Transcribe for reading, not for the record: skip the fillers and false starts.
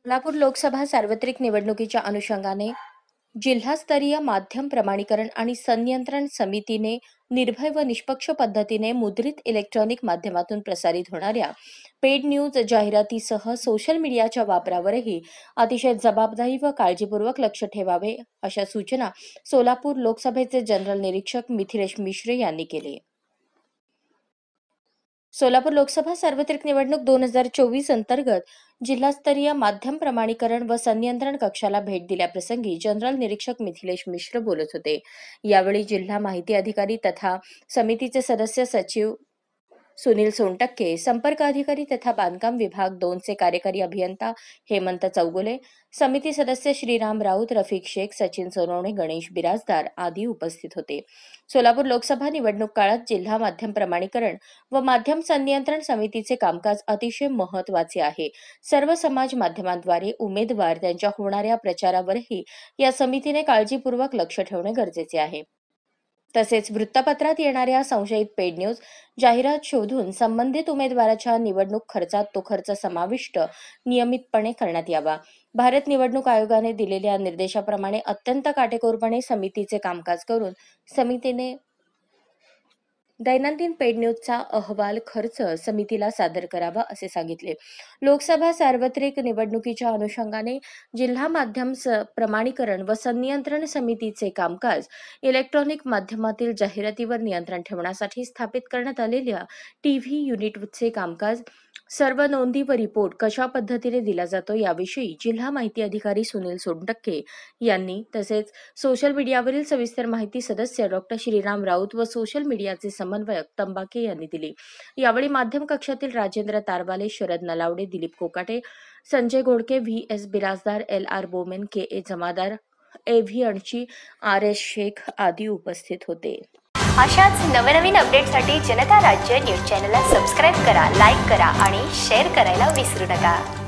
सोलापूर लोकसभा सार्वत्रिक निवडणुकीच्या अनुषंगाने जिल्हास्तरीय माध्यम प्रमाणीकरण आणि संनियंत्रण समितीने निर्भय व निष्पक्ष पद्धतीने मुद्रित इलेक्ट्रॉनिक माध्यमातून प्रसारित होणाऱ्या पेड न्यूज जाहिरातीसह सोशल मीडियाच्या वापरावरही अतिशय जबाबदारी व काळजीपूर्वक लक्ष ठेवावे अशा सूचना सोलापूर लोकसभेचे जनरल निरीक्षक मिथिलेश मिश्रे यांनी केली। सोलापूर लोकसभा सार्वत्रिक निवडणूक 2024 अंतर्गत जिल्हास्तरीय माध्यम प्रमाणीकरण व संनियंत्रण कक्षाला भेट दिल्याप्रसंगी जनरल निरीक्षक मिथिलेश मिश्र बोलत होते। यावेळी जिल्हा माहिती अधिकारी तथा समितीचे सदस्य सचिव सुनील सोनटक्के, संपर्क अधिकारी तथा बांधकाम विभाग 2 चे कार्यकारी अभियंता हेमंत चौगुले, समिती सदस्य श्रीराम राऊत, रफिक शेख, सचिन सोनवणे, गणेश बिराजदार आदी उपस्थित होते। सोलापूर लोकसभा निवडणूक काळात जिल्हा माध्यम प्रमाणीकरण व माध्यम संनियंत्रण समितीचे कामकाज अतिशय महत्त्वाचे आहे। सर्व समाज माध्यमांद्वारे उमेदवार त्यांच्या होणाऱ्या प्रचारावरही या समितीने काळजीपूर्वक लक्ष ठेवणे गरजेचे आहे। तसेच वृत्तपत्रात येणाऱ्या संशयित पेड न्यूज जाहिरात शोधून संबंधित उमेदवाराच्या निवडणूक खर्चात तो खर्च समाविष्ट नियमितपणे करण्यात यावा। भारत निवडणूक आयोगाने दिलेल्या निर्देशाप्रमाणे अत्यंत काटेकोरपणे समितीचे कामकाज करून समितीने दैनंदिन पेड न्यूजचा अहवाल खर्च समितीला सादर करावा असे सांगितले। लोकसभा सार्वत्रिक निवडणुकीच्या अनुषंगाने जिल्हा माध्यम प्रमाणीकरण व संनियंत्रण समितीचे कामकाज इलेक्ट्रॉनिक माध्यमातील जाहिरातीवर नियंत्रण ठेवण्यासाठी स्थापित करण्यात आलेल्या टीव्ही युनिटचे कामकाज, सर्व नोंदी व रिपोर्ट कशा पद्धतीने दिला जातो याविषयी जिल्हा माहिती अधिकारी सुनील सोनटक्के यांनी, तसेच सोशल मीडियावरील सविस्तर माहिती सदस्य डॉक्टर श्रीराम राऊत व सोशल मीडियाचे समन्वयक तंबाके यांनी दिली। यावेळी माध्यम कक्षातील राजेंद्र तारवाले, शरद नलावडे, दिलीप कोकाटे, संजय घोडके, व्ही.एस. बिराजदार, एल.आर. बोमेन, के.ए. जमादार, ए.व्ही. अणची, आर.एस. शेख आदी उपस्थित होते। अशाच नवनवीन अपडेटसाठी जनता राज्य न्यूज चॅनलला सबस्क्राईब करा, लाईक करा आणि शेअर करायला विसरू नका।